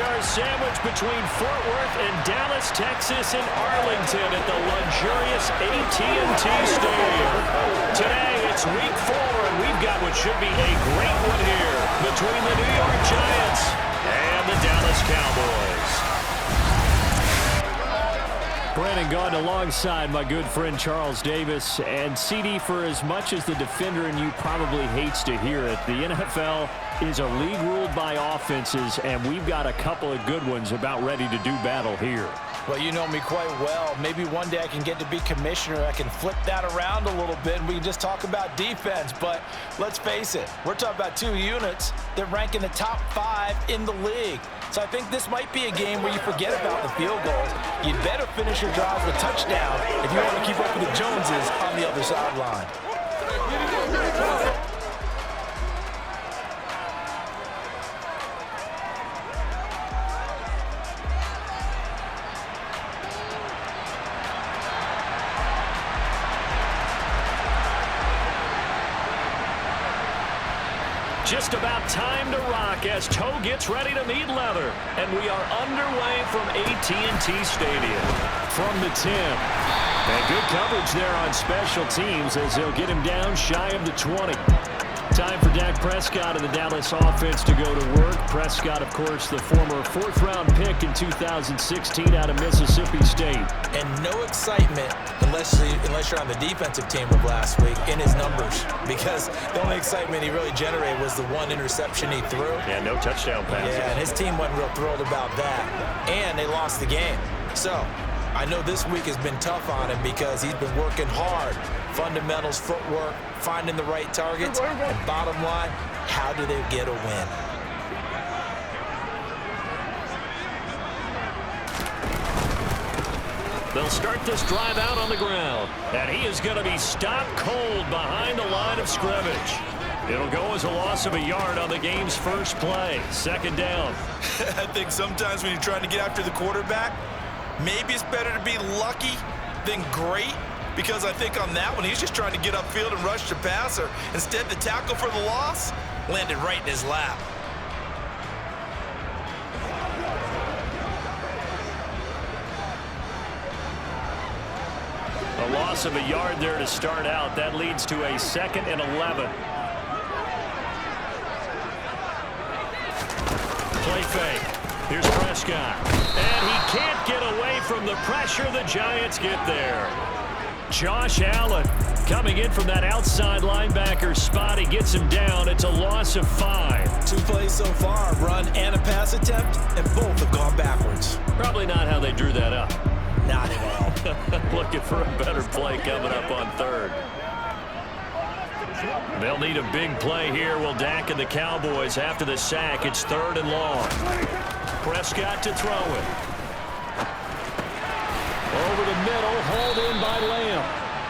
are sandwiched between Fort Worth and Dallas, Texas, and Arlington at the luxurious AT&T Stadium. Today, it's week 4, and we've got what should be a great one here between the New York Giants and the Dallas Cowboys. Brandon Gaudin alongside my good friend Charles Davis. And CD, for as much as the defender in you probably hates to hear it, the NFL is a league ruled by offenses, and we've got a couple of good ones about ready to do battle here. Well, you know me quite well. Maybe one day I can get to be commissioner. I can flip that around a little bit, and we can just talk about defense. But let's face it, we're talking about 2 units that rank in the top 5 in the league. So I think this might be a game where you forget about the field goals. You'd better finish your drives with touchdown if you want to keep up with the Joneses on the other sideline. Just about time to rock as Toe gets ready to meet leather. And we are underway from AT&T Stadium. From the 10. And good coverage there on special teams as they'll get him down shy of the 20. Time for Dak Prescott and the Dallas offense to go to work. Prescott, of course, the former 4th-round pick in 2016 out of Mississippi State. And no excitement unless you're on the defensive team of last week in his numbers, because the only excitement he really generated was the 1 interception he threw. Yeah, no touchdown passes. Yeah, and his team wasn't real thrilled about that. And they lost the game. So I know this week has been tough on him because he's been working hard. Fundamentals, footwork, finding the right targets, and bottom line, how do they get a win? They'll start this drive out on the ground, and he is going to be stopped cold behind the line of scrimmage. It'll go as a loss of a yard on the game's first play. 2nd down. I think sometimes when you're trying to get after the quarterback, maybe it's better to be lucky than great, because I think on that one, he's just trying to get upfield and rush the passer. Instead, the tackle for the loss landed right in his lap. A loss of a yard there to start out. That leads to a 2nd and 11. Play fake. Here's Prescott. And he can't get away from the pressure. The Giants get there. Josh Allen coming in from that outside linebacker spot. He gets him down. It's a loss of 5. 2 plays so far, run and a pass attempt, and both have gone backwards. Probably not how they drew that up. Not at all. Looking for a better play coming up on 3rd. They'll need a big play here. Will Dak and the Cowboys after the sack. It's 3rd and long. Prescott to throw it. Over the middle, hauled in by Lamb.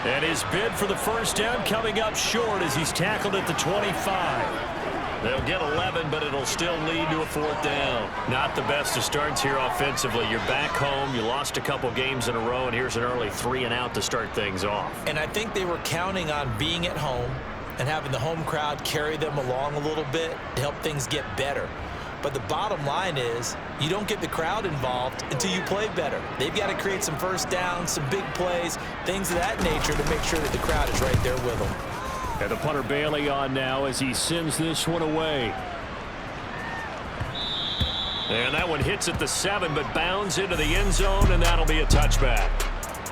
And his bid for the 1st down coming up short as he's tackled at the 25. They'll get 11, but it'll still lead to a 4th down. Not the best of starts here offensively. You're back home. You lost a couple games in a row, and here's an early 3 and out to start things off. And I think they were counting on being at home and having the home crowd carry them along a little bit to help things get better. But the bottom line is you don't get the crowd involved until you play better. They've got to create some 1st downs, some big plays, things of that nature to make sure that the crowd is right there with them. And the punter Bailey on now as he sends this one away. And that one hits at the 7, but bounds into the end zone, and that'll be a touchback.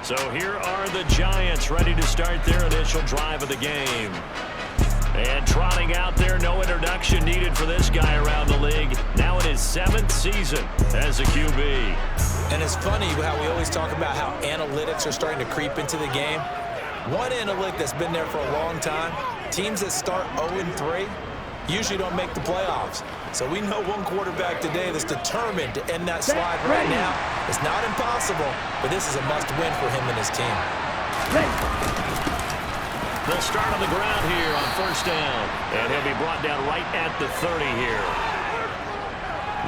So here are the Giants ready to start their initial drive of the game. And trotting out there, no introduction needed for this guy around the league. Now in his 7th season as a QB. And it's funny how we always talk about how analytics are starting to creep into the game. One analytic that's been there for a long time, teams that start 0-3 usually don't make the playoffs. So we know one quarterback today that's determined to end that slide right now. It's not impossible, but this is a must-win for him and his team. They'll start on the ground here on 1st down. And he'll be brought down right at the 30 here.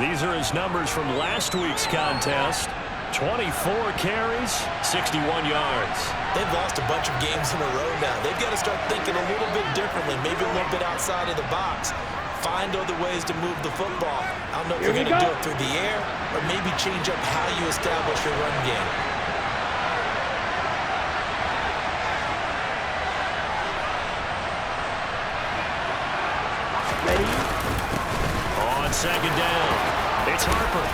These are his numbers from last week's contest. 24 carries, 61 yards. They've lost a bunch of games in a row now. They've got to start thinking a little bit differently, maybe a little bit outside of the box. find other ways to move the football. I don't know if you're going to do it through the air or maybe change up how you establish your run game. On second down, it's Harper.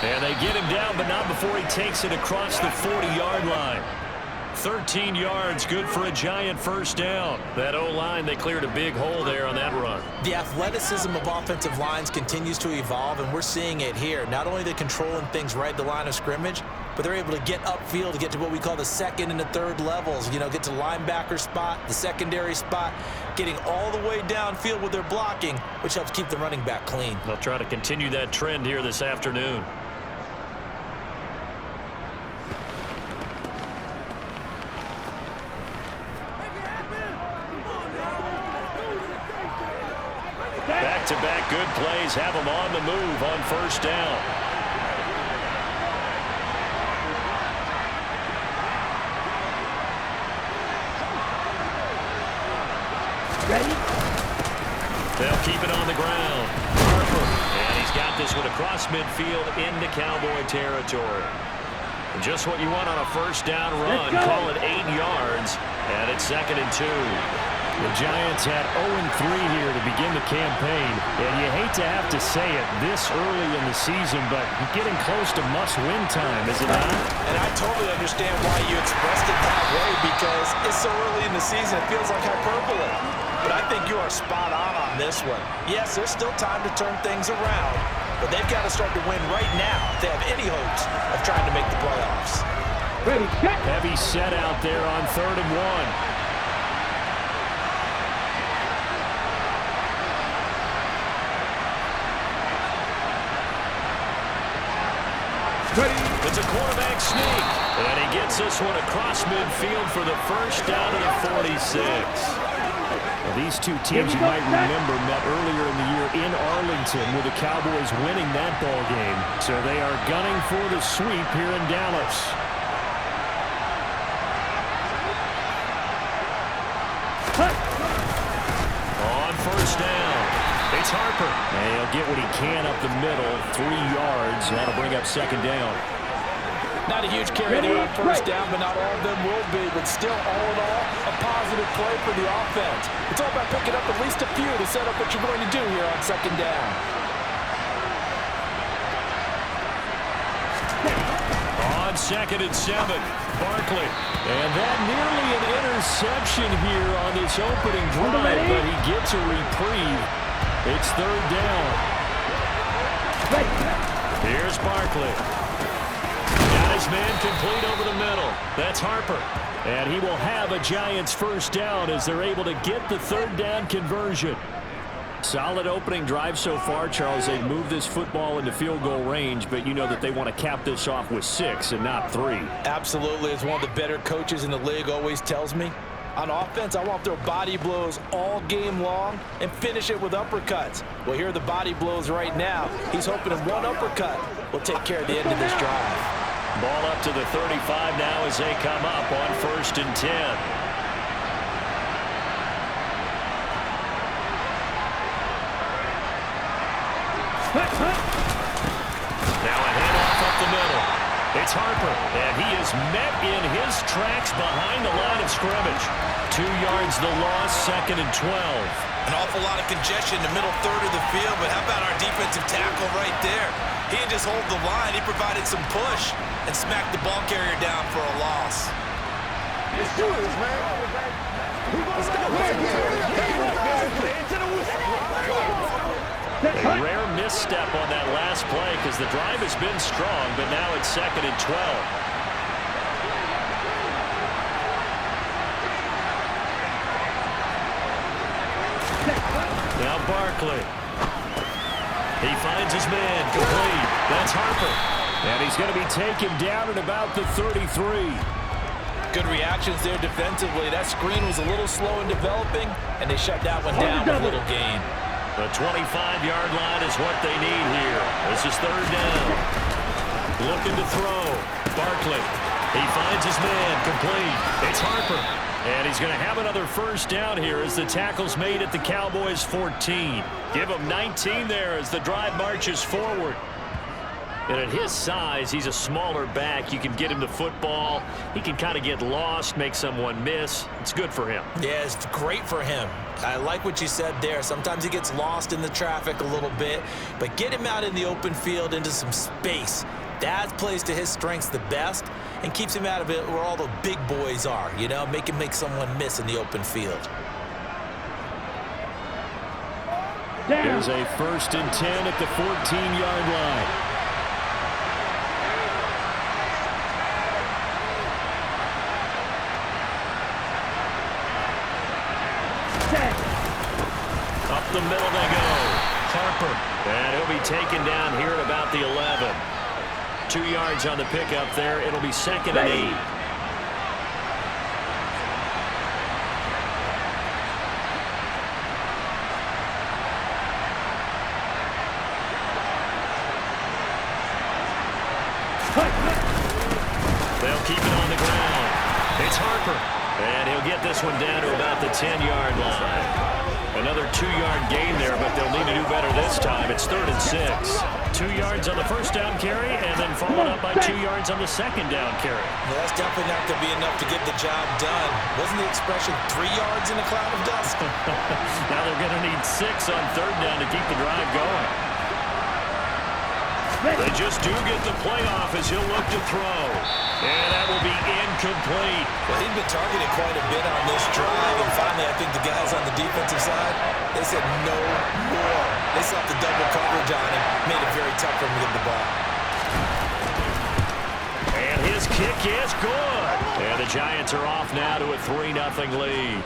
And they get him down, but not before he takes it across the 40-yard line. 13 yards, good for a giant first down. That O-line, they cleared a big hole there on that run. The athleticism of offensive lines continues to evolve, and we're seeing it here. Not only are they controlling things right at the line of scrimmage, but they're able to get upfield to get to what we call the second and the third levels. You know, get to linebacker spot, the secondary spot, getting all the way downfield with their blocking, which helps keep the running back clean. They'll try to continue that trend here this afternoon. Back-to-back good plays have them on the move on first down. Ready? They'll keep it on the ground. Harper, and he's got this one across midfield into Cowboy territory. And just what you want on a first down run. Call it 8 yards, and it's 2nd and 2. The Giants had 0-3 here to begin the campaign, and you hate to have to say it this early in the season, but getting close to must-win time, is it not? And I totally understand why you expressed it that way, because it's so early in the season, it feels like hyperbole. But I think you are spot on this one. Yes, there's still time to turn things around, but they've got to start to win right now if they have any hopes of trying to make the playoffs. Ready, set. Heavy set out there on 3rd and 1. It's a quarterback sneak, and he gets this one across midfield for the first down of the 46. Well, these two teams you might remember met earlier in the year in Arlington with the Cowboys winning that ball game. So they are gunning for the sweep here in Dallas. On first down, it's Harper. And he'll get what he can up the middle, 3 yards. That'll bring up 2nd down. Not a huge carry there on first down, but not all of them will be. But still, all in all, a positive play for the offense. It's all about picking up at least a few to set up what you're going to do here on 2nd down. On 2nd and 7, Barkley. And that nearly an interception here on this opening drive, but he gets a reprieve. It's 3rd down. Here's Barkley. Got his man complete over the middle. That's Harper. And he will have a Giants first down as they're able to get the 3rd down conversion. Solid opening drive so far, Charles. They've moved this football into field goal range, but you know that they want to cap this off with 6 and not 3. Absolutely. As one of the better coaches in the league always tells me, on offense, I want to throw body blows all game long and finish it with uppercuts. Well, here are the body blows right now. He's hoping that one uppercut will take care of the end of this drive. Ball up to the 35 now as they come up on 1st and 10. Now a handoff up the middle. It's Harper, and he is met in his tracks behind the line of scrimmage. 2 yards the loss, 2nd and 12. An awful lot of congestion in the middle third of the field, but how about our defensive tackle right there? He didn't just hold the line, he provided some push and smacked the ball carrier down for a loss. Let's do this, man. Let's go. A rare misstep on that last play because the drive has been strong, but now it's 2nd and 12. Now Barkley. He finds his man complete. That's Harper. And he's going to be taken down at about the 33. Good reactions there defensively. That screen was a little slow in developing, and they shut that one down with a little gain. The 25-yard line is what they need here. This is 3rd down. Looking to throw. Barkley. He finds his man, complete. It's Harper. And he's going to have another first down here as the tackle's made at the Cowboys 14. Give him 19 there as the drive marches forward. And at his size, he's a smaller back. You can get him the football. He can kind of get lost, make someone miss. It's good for him. Yeah, it's great for him. I like what you said there. Sometimes he gets lost in the traffic a little bit, but get him out in the open field into some space. That plays to his strengths the best and keeps him out of it where all the big boys are, you know, make him make someone miss in the open field. There's a 1st and 10 at the 14-yard line. Up the middle they go. Harper. And he'll be taken down here at about the 11. 2 yards on the pickup there. It'll be 2nd and 8. They'll keep it on the ground. It's Harper. And he'll get this one down to about the 10-yard line. Another 2-yard gain there, but they'll need to do better this time. It's 3rd and 6. 2 yards on the first down carry, and then followed up by 2 yards on the second down carry. Well, that's definitely not going to be enough to get the job done. Wasn't the expression 3 yards in a cloud of dust? Now they're going to need 6 on 3rd down to keep the drive going. They just do get the play off as he'll look to throw. And that will be incomplete. Well, he'd been targeted quite a bit on this drive, and finally I think the guys on the defensive side, they said no more. They slapped the double coverage on him, made it very tough for him to get the ball. And his kick is good. And the Giants are off now to a 3-0 lead.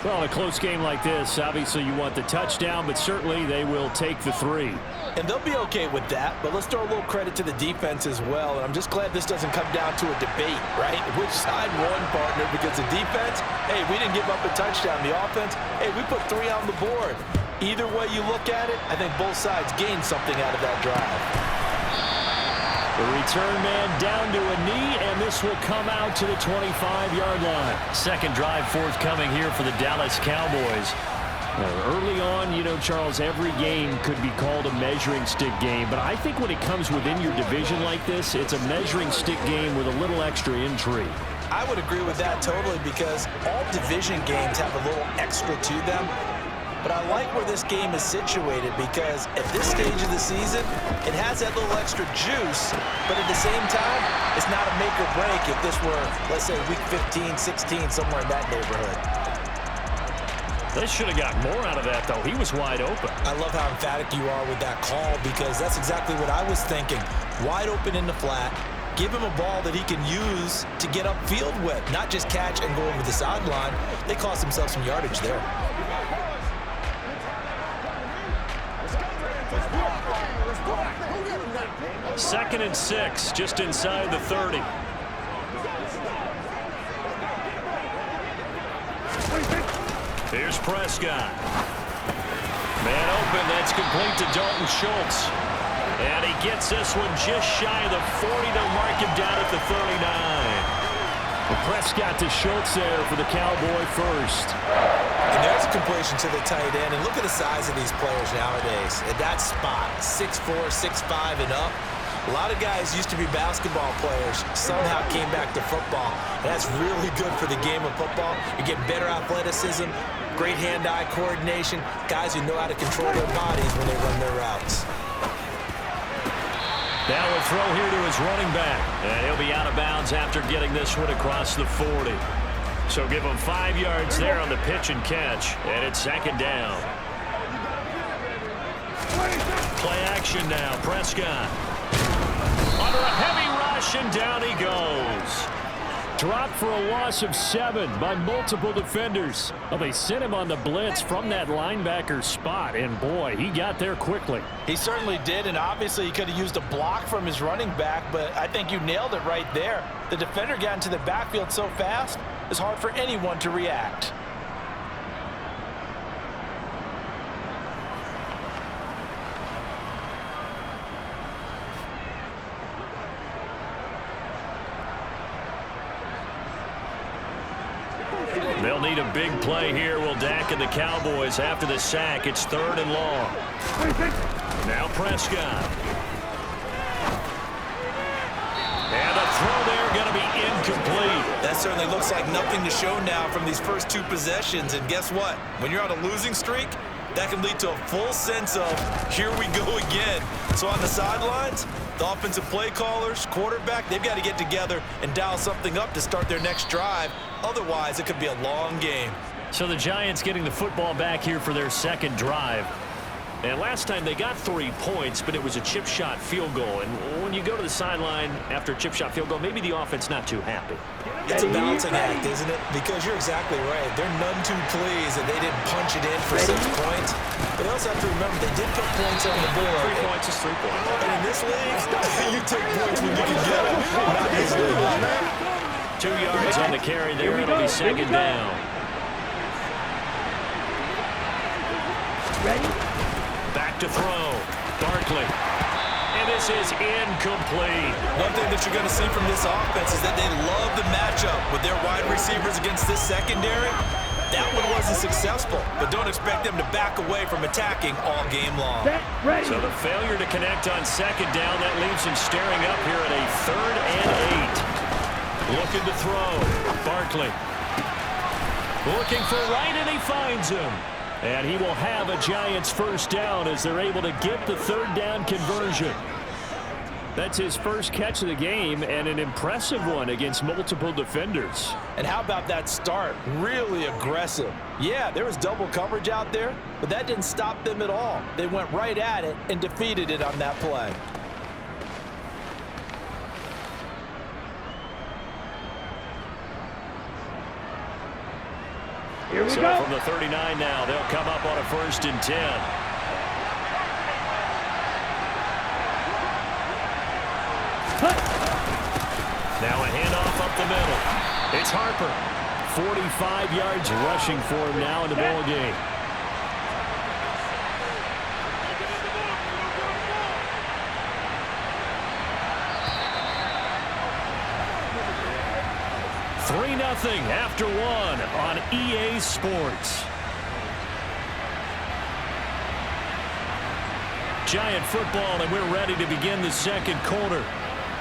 Well, in a close game like this, obviously you want the touchdown, but certainly they will take the 3. And they'll be okay with that, but let's throw a little credit to the defense as well. And I'm just glad this doesn't come down to a debate, right? Which side won, partner? Because the defense, hey, we didn't give up a touchdown. The offense, hey, we put 3 on the board. Either way you look at it, I think both sides gained something out of that drive. The return man down to a knee, and this will come out to the 25-yard line. Second drive forthcoming here for the Dallas Cowboys. Early on, you know, Charles, every game could be called a measuring stick game, but I think when it comes within your division like this, it's a measuring stick game with a little extra intrigue. I would agree with that totally because all division games have a little extra to them. But I like where this game is situated because at this stage of the season, it has that little extra juice, but at the same time, it's not a make or break if this were, let's say, week 15, 16, somewhere in that neighborhood. They should have got more out of that, though. He was wide open. I love how emphatic you are with that call because that's exactly what I was thinking. Wide open in the flat. Give him a ball that he can use to get upfield with, not just catch and go over the sideline. They cost themselves some yardage there. Second and 6, just inside the 30. Here's Prescott. Man open, that's complete to Dalton Schultz. And he gets this one just shy of the 40. They'll mark him down at the 39. Well, Prescott to Schultz there for the Cowboy first. And there's a completion to the tight end. And look at the size of these players nowadays. At that spot, 6'4", 6'5", and up. A lot of guys used to be basketball players, somehow came back to football. And that's really good for the game of football. You get better athleticism, great hand-eye coordination, guys who know how to control their bodies when they run their routes. Now a throw here to his running back. And he'll be out of bounds after getting this one across the 40. So give him 5 yards there on the pitch and catch. And it's second down. Play action now. Prescott. Under a heavy rush, and down he goes. Dropped for a loss of 7 by multiple defenders. Well, they sent him on the blitz from that linebacker spot, and boy, he got there quickly. He certainly did, and obviously he could have used a block from his running back, but I think you nailed it right there. The defender got into the backfield so fast, it's hard for anyone to react. They'll need a big play here. Will Dak and the Cowboys after the sack. It's 3rd and long. Now Prescott. And the throw there going to be incomplete. That certainly looks like nothing to show now from these first 2 possessions. And guess what? When you're on a losing streak, that can lead to a full sense of, here we go again. So on the sidelines, the offensive play callers, quarterback, they've got to get together and dial something up to start their next drive. Otherwise, it could be a long game. So the Giants getting the football back here for their 2nd drive. And last time they got 3 points, but it was a chip shot field goal. And when you go to the sideline after a chip shot field goal, maybe the offense not too happy. It's a balancing act, isn't it? Because you're exactly right. They're none too pleased that they didn't punch it in for 6 points. But they also have to remember they did put points on the board. 3 points is 3 points. And in this league, you take points when you can get them. Not easily. 2 yards on the carry there. It'll be 2nd down. Ready? Back to throw. Barkley. And this is incomplete. One thing that you're going to see from this offense is that they love the matchup with their wide receivers against this secondary. That one wasn't successful, but don't expect them to back away from attacking all game long. So the failure to connect on 2nd down, that leaves him staring up here at a 3rd and 8. Looking to throw. Barkley. Looking for right, and he finds him. And he will have a Giants 1st down as they're able to get the 3rd down conversion. That's his first catch of the game, and an impressive one against multiple defenders. And how about that start? Really aggressive. Yeah, there was double coverage out there, but that didn't stop them at all. They went right at it and defeated it on that play. Here we So go. from the 39 now, they'll come up on a 1st and 10. Now a handoff up the middle. It's Harper. 45 yards rushing for him now in the ball game. Nothing after 1 on EA Sports. Giant football, and we're ready to begin the 2nd quarter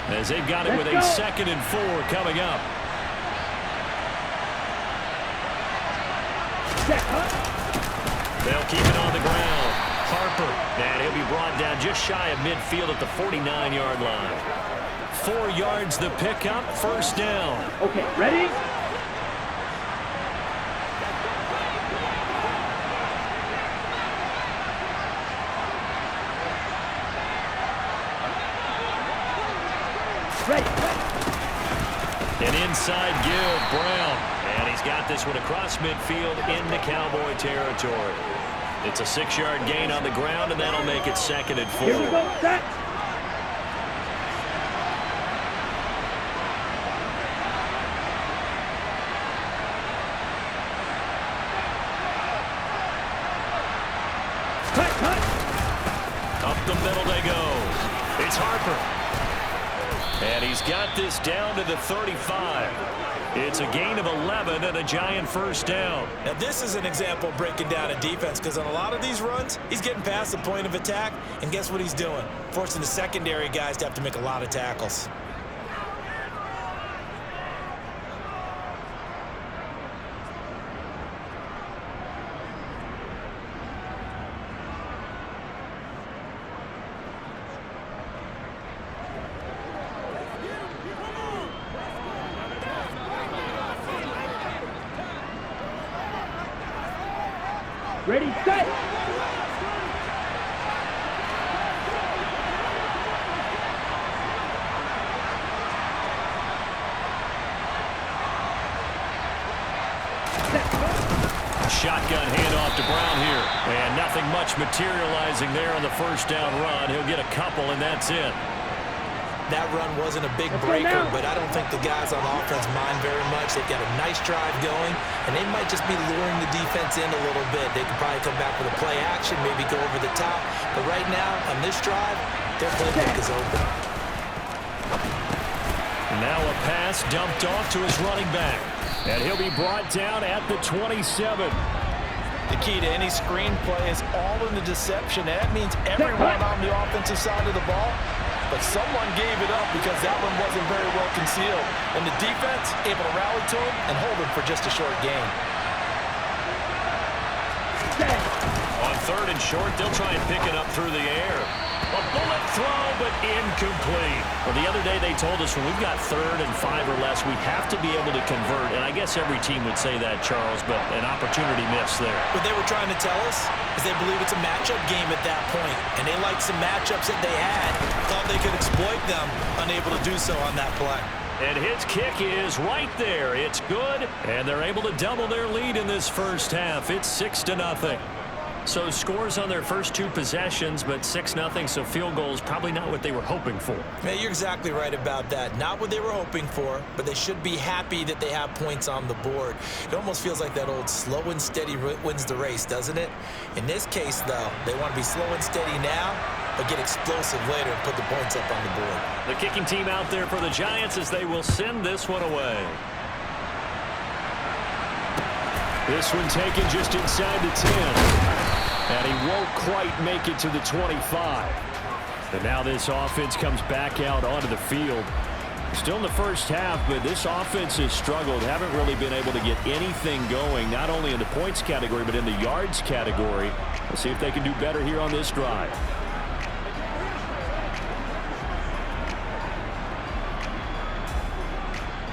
as they've got it with a 2nd and 4 coming up. They'll keep it on the ground. Harper, and he'll be brought down just shy of midfield at the 49-yard line. 4 yards the pickup, 1st down. Okay, ready? An inside give, Brown. And he's got this one across midfield into Cowboy territory. It's a 6-yard gain on the ground, and that'll make it 2nd and 4. Here we go, set. Up the middle they go. It's Harper. And he's got this down to the 35. It's a gain of 11 and a Giant 1st down. Now this is an example of breaking down a defense, because on a lot of these runs, he's getting past the point of attack, and guess what he's doing? Forcing the secondary guys to have to make a lot of tackles. Ready, set. Shotgun handoff to Brown here. And nothing much materializing there on the 1st down run. He'll get a couple, and that's it. That run wasn't a big breaker, but I don't think the guys on offense mind very much. They've got a nice drive going, and they might just be luring the defense in a little bit. They could probably come back with a play action, maybe go over the top. But right now, on this drive, their playbook is open. Now a pass dumped off to his running back. And he'll be brought down at the 27. The key to any screen play is all in the deception. And that means everyone on the offensive side of the ball. But someone gave it up because that one wasn't very well concealed. And the defense able to rally to him and hold him for just a short gain. On 3rd and short, they'll try and pick it up through the air. A bullet throw, but incomplete. Well, the other day they told us when we've got 3rd and 5 or less, we have to be able to convert. And I guess every team would say that, Charles, but an opportunity missed there. What they were trying to tell us is they believe it's a matchup game at that point. And they liked some matchups that they had. Thought they could exploit them, unable to do so on that play. And his kick is right there. It's good, and they're able to double their lead in this first half. It's 6-0. So scores on their first 2 possessions, but 6-0, so field goals probably not what they were hoping for. Yeah, you're exactly right about that. Not what they were hoping for, but they should be happy that they have points on the board. It almost feels like that old slow and steady wins the race, doesn't it? In this case, though, they want to be slow and steady now, but get explosive later and put the points up on the board. The kicking team out there for the Giants as they will send this one away. This one taken just inside the 10. And he won't quite make it to the 25. And now this offense comes back out onto the field. Still in the first half, but this offense has struggled. Haven't really been able to get anything going, not only in the points category, but in the yards category. Let's see if they can do better here on this drive.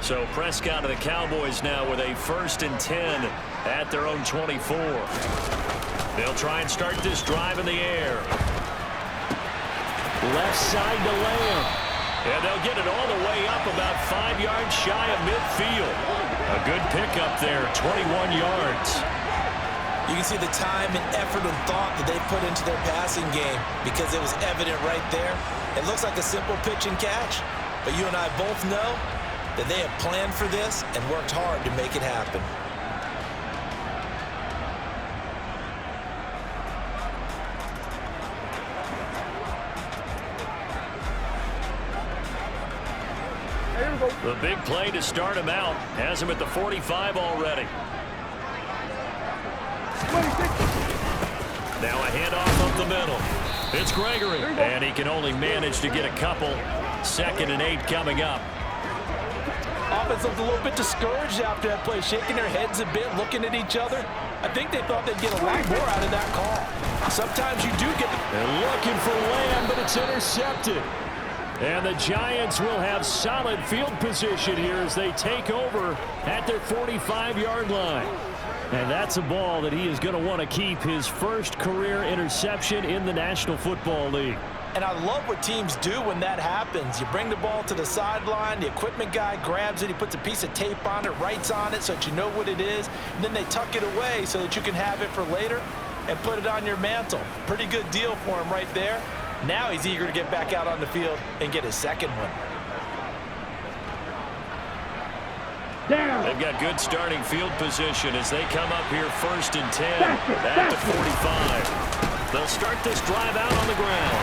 So Prescott of the Cowboys now with a 1st and 10 at their own 24. They'll try and start this drive in the air. Left side to Lamb. And they'll get it all the way up about 5 yards shy of midfield. A good pickup there, 21 yards. You can see the time and effort and thought that they put into their passing game because it was evident right there. It looks like a simple pitch and catch, but you and I both know that they have planned for this and worked hard to make it happen. The big play to start him out has him at the 45 already. Now a handoff up the middle. It's Gregory, and he can only manage to get a couple. 2nd and 8 coming up. Offense looked a little bit discouraged after that play, shaking their heads a bit, looking at each other. I think they thought they'd get a lot more out of that call. Sometimes you do get They're looking for Lamb, but it's intercepted. And the Giants will have solid field position here as they take over at their 45-yard line. And that's a ball that he is going to want to keep, his first career interception in the National Football League. And I love what teams do when that happens. You bring the ball to the sideline, the equipment guy grabs it, he puts a piece of tape on it, writes on it so that you know what it is, and then they tuck it away so that you can have it for later and put it on your mantle. Pretty good deal for him right there. Now he's eager to get back out on the field and get his second one. They've got good starting field position as they come up here 1st and 10 at the 45. They'll start this drive out on the ground.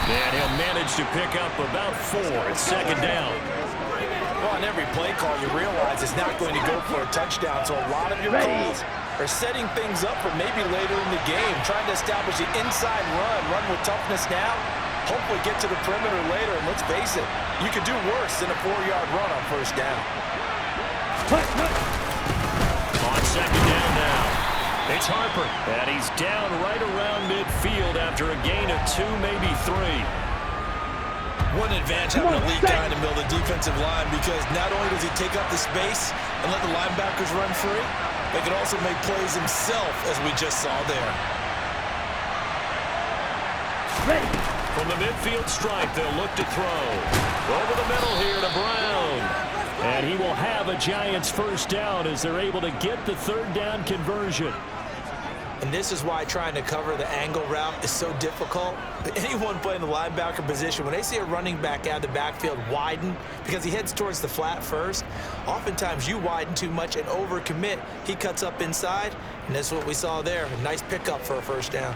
And he'll manage to pick up about 4. It's 2nd down. Well, on every play call, you realize it's not going to go for a touchdown, so a lot of your calls are setting things up for maybe later in the game, trying to establish the inside run with toughness now, hopefully get to the perimeter later, and let's face it, you could do worse than a 4-yard run on 1st down. On 2nd down now, it's Harper, and he's down right around midfield after a gain of 2, maybe 3. What an advantage having a lead guy in the middle of the defensive line, because not only does he take up the space and let the linebackers run free, but he can also make plays himself, as we just saw there. From the midfield stripe, they'll look to throw. Over the middle here to Brown. And he will have a Giants 1st down as they're able to get the 3rd down conversion. And this is why trying to cover the angle route is so difficult. Anyone playing the linebacker position, when they see a running back out of the backfield widen because he heads towards the flat first, oftentimes you widen too much and overcommit. He cuts up inside, and that's what we saw there. A nice pickup for a 1st down.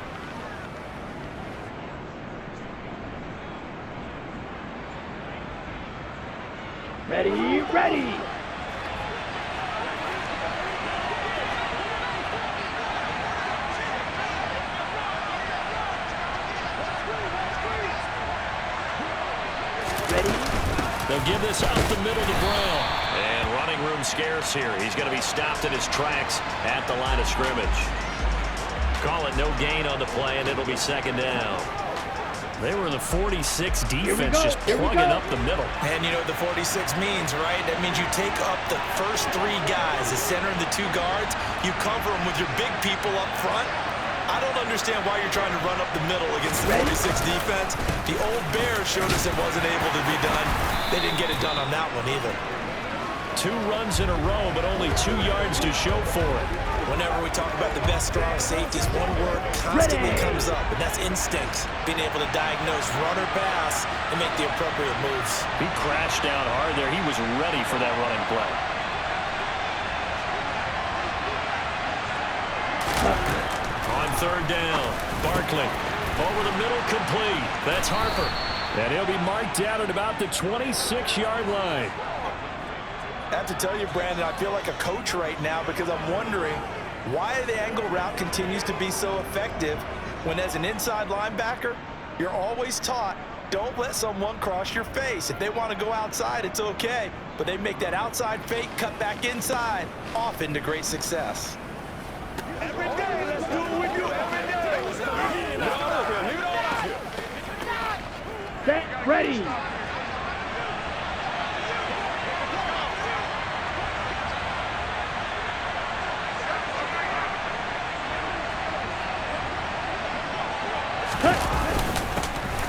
Ready, ready. They'll give this up the middle to Brown. And running room scarce here. He's going to be stopped in his tracks at the line of scrimmage. Call it no gain on the play, and it'll be second down. They were the 46 defense just plugging up the middle. And you know what the 46 means, right? That means you take up the first three guys, the center and the two guards. You cover them with your big people up front. I don't understand why you're trying to run up the middle against the 46 defense. The old Bears showed us it wasn't able to be done. They didn't get it done on that one either. 2 runs in a row, but only 2 yards to show for it. Whenever we talk about the best strong safeties, one word constantly comes up, and that's instincts. Being able to diagnose run or pass and make the appropriate moves. He crashed down hard there. He was ready for that running play. On third down, Barkley over the middle, complete. That's Harper. And he'll be marked out at about the 26-yard line. I have to tell you, Brandon, I feel like a coach right now because I'm wondering why the angle route continues to be so effective when, as an inside linebacker, you're always taught, don't let someone cross your face. If they want to go outside, it's okay. But they make that outside fake, cut back inside, often to great success. Every day, let's do it with you. Every day. Leave it all out here. Leave it all out here. Set, ready.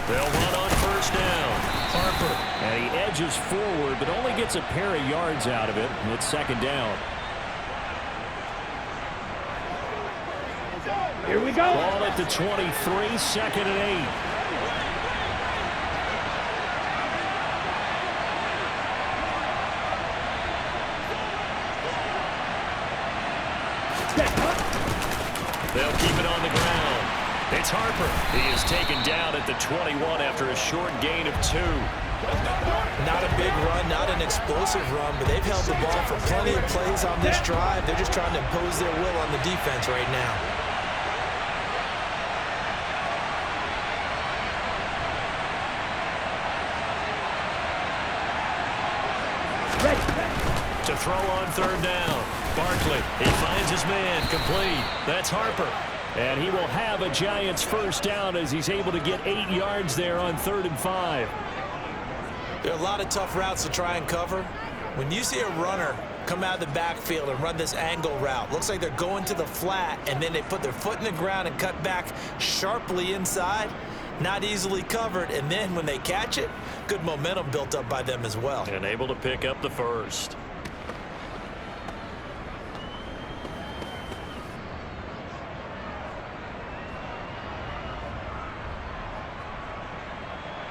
They'll run on first down. Harper. And he edges forward, but only gets a pair of yards out of it. And it's second down. Here we go. Ball at the 23, second and 8. They'll keep it on the ground. It's Harper. He is taken down at the 21 after a short gain of 2. Not a big run, not an explosive run, but they've held the ball for plenty of plays on this drive. They're just trying to impose their will on the defense right now. To throw on third down. Barkley, he finds his man, complete. That's Harper. And he will have a Giants first down as he's able to get 8 yards there on 3rd and 5. There are a lot of tough routes to try and cover. When you see a runner come out of the backfield and run this angle route, looks like they're going to the flat, and then they put their foot in the ground and cut back sharply inside. Not easily covered, and then when they catch it, good momentum built up by them as well. And able to pick up the first.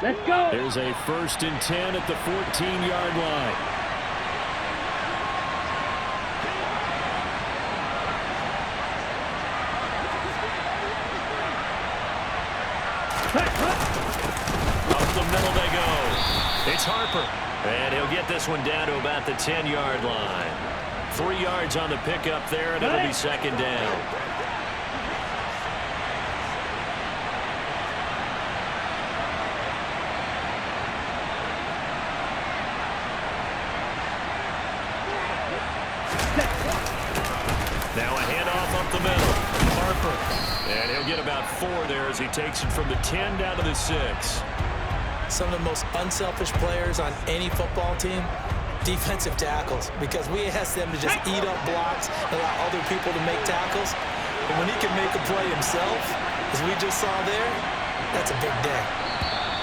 Let's go. There's a 1st and 10 at the 14-yard line. Up the middle they go. It's Harper. And he'll get this one down to about the 10-yard line. 3 yards on the pickup there, and it'll be second down. Now a handoff up the middle. Harper. And he'll get about 4 there as he takes it from the 10 down to the 6. Some of the most unselfish players on any football team, defensive tackles, because we ask them to just eat up blocks and allow other people to make tackles. And when he can make a play himself, as we just saw there, that's a big day.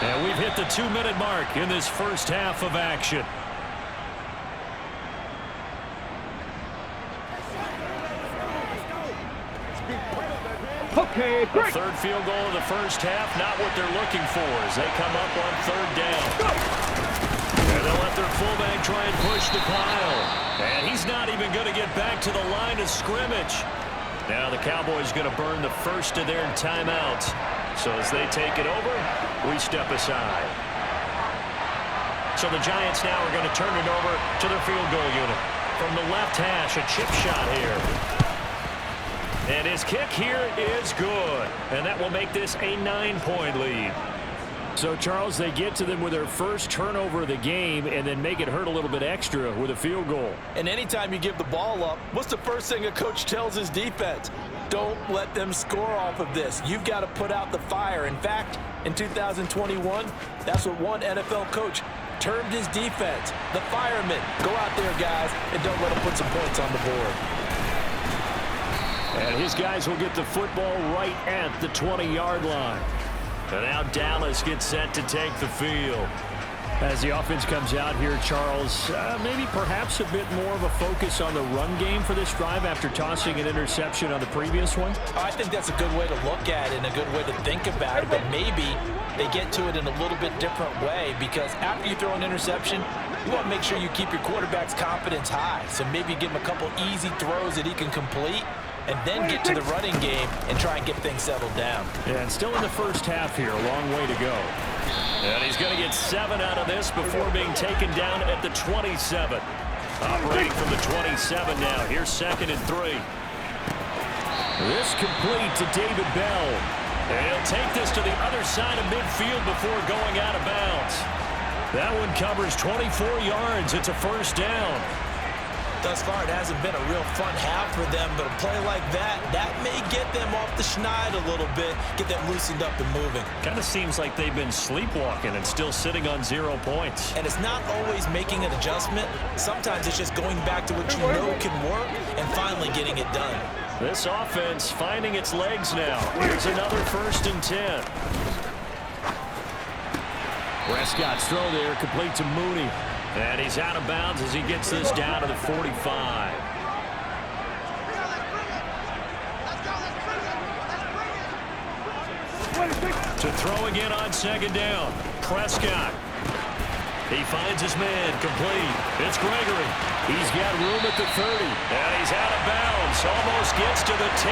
And we've hit the 2-minute mark in this first half of action. Okay, The great. 3rd field goal of the first half, not what they're looking for as they come up on 3rd down. And they'll let their fullback try and push the pile. And he's not even going to get back to the line of scrimmage. Now the Cowboys going to burn the first of their timeouts. So as they take it over, we step aside. So the Giants now are going to turn it over to their field goal unit. From the left hash, a chip shot here. And his kick here is good. And that will make this a 9-point lead. So, Charles, they get to them with their first turnover of the game and then make it hurt a little bit extra with a field goal. And anytime you give the ball up, what's the first thing a coach tells his defense? Don't let them score off of this. You've got to put out the fire. In fact, in 2021, that's what one NFL coach termed his defense, the firemen. Go out there, guys, and don't let them put some points on the board. And his guys will get the football right at the 20-yard line. And now Dallas gets set to take the field. As the offense comes out here, Charles, maybe perhaps a bit more of a focus on the run game for this drive after tossing an interception on the previous one? I think that's a good way to look at it and a good way to think about it, but maybe they get to it in a little bit different way because after you throw an interception, you want to make sure you keep your quarterback's confidence high. So maybe give him a couple easy throws that he can complete and then get to the running game and try and get things settled down. Yeah, and still in the first half here, a long way to go. And he's going to get 7 out of this before being taken down at the 27. Operating from the 27 now. Here's 2nd and 3. This complete to David Bell. And he'll take this to the other side of midfield before going out of bounds. That one covers 24 yards. It's a first down. Thus far, it hasn't been a real fun half for them, but a play like that may get them off the schneid a little bit, get them loosened up and moving. Kind of seems like they've been sleepwalking and still sitting on 0 points. And it's not always making an adjustment. Sometimes it's just going back to what you know can work and finally getting it done. This offense finding its legs now. Here's another 1st and 10. Prescott's throw there, complete to Mooney. And he's out of bounds as he gets this down to the 45. To throw again on 2nd down. Prescott. He finds his man, complete. It's Gregory. He's got room at the 30. And he's out of bounds. Almost gets to the 10.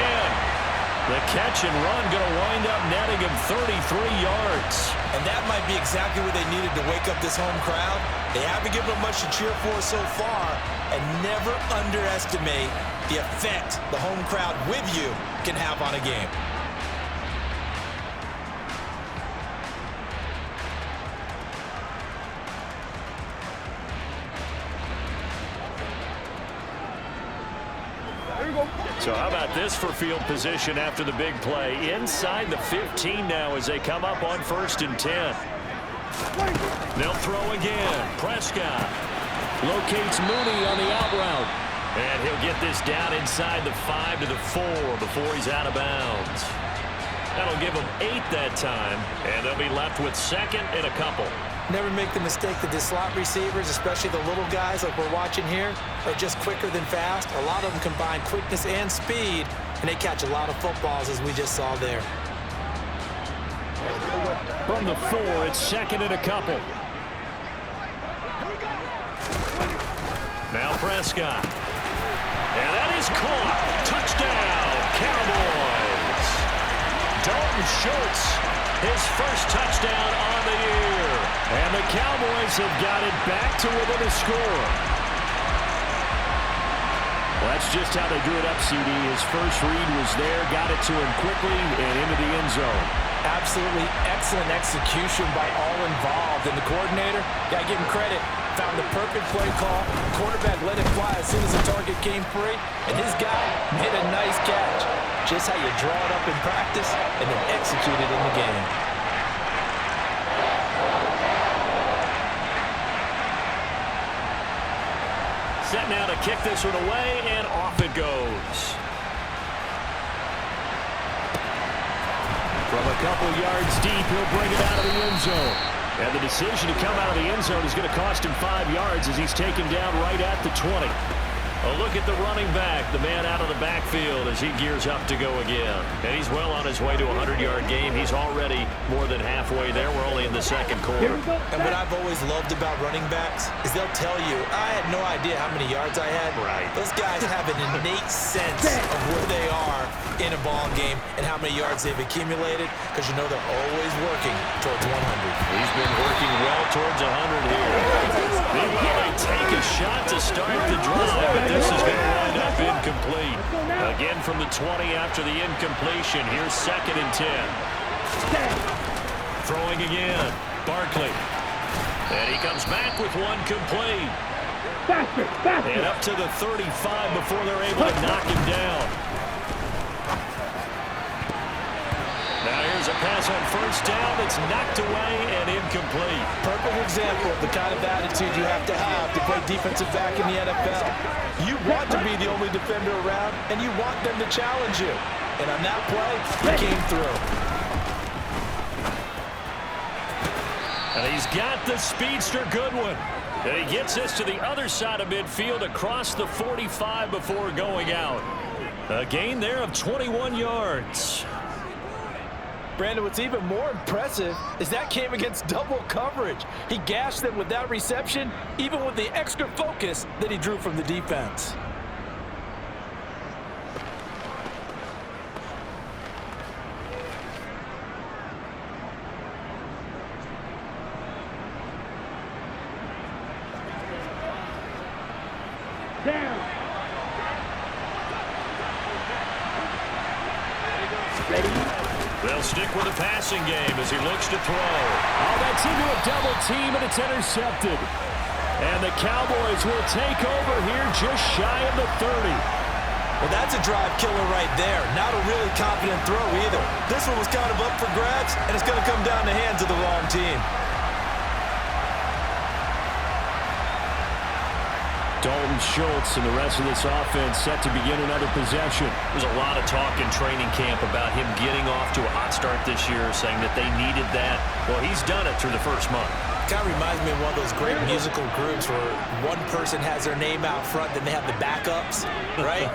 The catch and run going to wind up netting him 33 yards. And that might be exactly what they needed to wake up this home crowd. They haven't given them much to cheer for so far. And never underestimate the effect the home crowd with you can have on a game. So how about this for field position after the big play? Inside the 15 now as they come up on 1st and 10. They'll throw again. Prescott locates Mooney on the out route. And he'll get this down inside the 5 to the 4 before he's out of bounds. That'll give them 8 that time. And they'll be left with 2nd and a couple. Never make the mistake that the slot receivers, especially the little guys like we're watching here, are just quicker than fast. A lot of them combine quickness and speed, and they catch a lot of footballs, as we just saw there. From the 4, it's 2nd and a couple. Now Prescott. And that is caught. Touchdown, Cowboys. Dalton Schultz, his first touchdown on the year. And the Cowboys have got it back to within a score. Well, that's just how they drew it up, CD. His first read was there, got it to him quickly and into the end zone. Absolutely excellent execution by all involved. And the coordinator, got to give him credit, found the perfect play call. Quarterback let it fly as soon as the target came free. And his guy made a nice catch. Just how you draw it up in practice and then execute it in the game. Set now to kick this one away, and off it goes. From a couple yards deep, he'll bring it out of the end zone. And the decision to come out of the end zone is going to cost him 5 yards as he's taken down right at the 20. A look at the running back, the man out of the backfield as he gears up to go again. And he's well on his way to a 100-yard game. He's already more than halfway there. We're only in the 2nd quarter. And what I've always loved about running backs is they'll tell you, I had no idea how many yards I had. Right. Those guys have an innate sense of where they are in a ball game and how many yards they've accumulated because you know they're always working towards 100. He's been working well towards 100 here. Meanwhile, they take a shot to start the drive, but this is going to wind up incomplete. Again from the 20 after the incompletion. Here's 2nd and 10. Throwing again. Barkley. And he comes back with one complete. And up to the 35 before they're able to knock him down. Now here's a pass on first down that's knocked away and incomplete. Perfect example of the kind of attitude you have to play defensive back in the NFL. You want to be the only defender around, and you want them to challenge you. And on that play, he came through. And he's got the speedster Goodwin. And he gets this to the other side of midfield across the 45 before going out. A gain there of 21 yards. Brandon, what's even more impressive is that came against double coverage. He gashed them with that reception, even with the extra focus that he drew from the defense. They'll stick with the passing game as he looks to throw. Oh, that's into a double team, and it's intercepted. And the Cowboys will take over here just shy of the 30. Well, that's a drive killer right there. Not a really confident throw either. This one was kind of up for grabs, and it's going to come down the hands of the wrong team. Dalton Schultz and the rest of this offense set to begin another possession. There's a lot of talk in training camp about him getting off to a hot start this year, saying that they needed that. Well, he's done it through the first month. Kind of reminds me of one of those great musical groups where one person has their name out front, then they have the backups, right?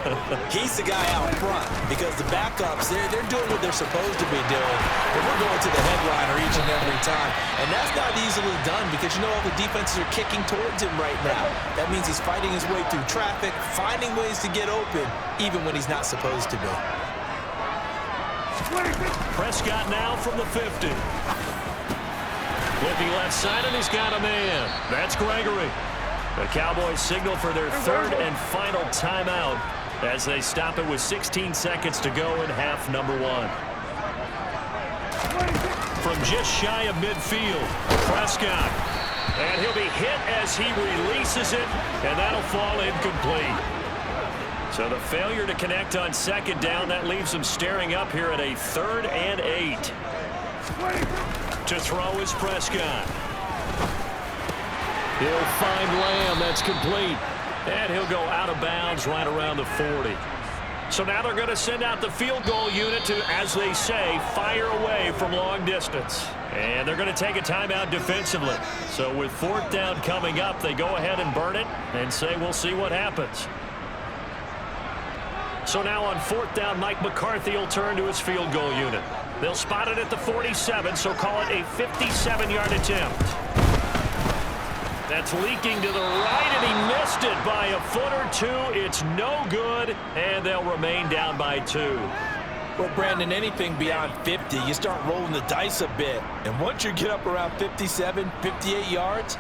He's the guy out front because the backups, they're doing what they're supposed to be doing. But we're going to the headliner each and every time. And that's not easily done because, you know, all the defenses are kicking towards him right now. That means he's fighting his way through traffic, finding ways to get open, even when he's not supposed to be. Prescott now from the 50. Flipping left side, and he's got a man. That's Gregory. The Cowboys signal for their third and final timeout as they stop it with 16 seconds to go in half number one. From just shy of midfield, Prescott. And he'll be hit as he releases it, and that'll fall incomplete. So the failure to connect on second down, that leaves him staring up here at a 3rd and 8. To throw is Prescott. He'll find Lamb. That's complete. And he'll go out of bounds right around the 40. So now they're going to send out the field goal unit to, as they say, fire away from long distance. And they're going to take a timeout defensively. So with 4th down coming up, they go ahead and burn it and say, we'll see what happens. So now on 4th down, Mike McCarthy will turn to his field goal unit. They'll spot it at the 47, so call it a 57-yard attempt. That's leaking to the right, and he missed it by a foot or two. It's no good, and they'll remain down by 2. Well, Brandon, anything beyond 50, you start rolling the dice a bit. And once you get up around 57, 58 yards,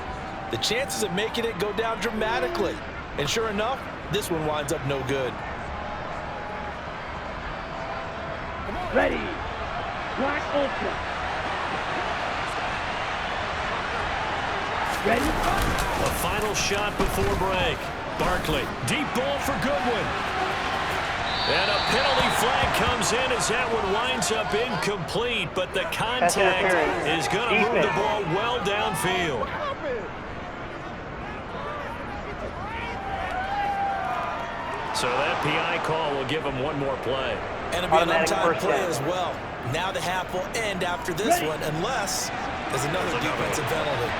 the chances of making it go down dramatically. And sure enough, this one winds up no good. Ready. Black Ultra. Ready? A final shot before break. Barkley, deep ball for Goodwin. And a penalty flag comes in as that one winds up incomplete, but the contact is going to move the ball well downfield. So that PI call will give him one more play. And it'll be an on-time play as well. Now the half will end after this one, unless there's another defensive penalty.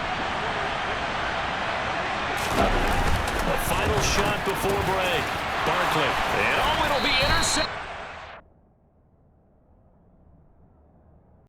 A final shot before break. Barkley. And it'll be intercepted.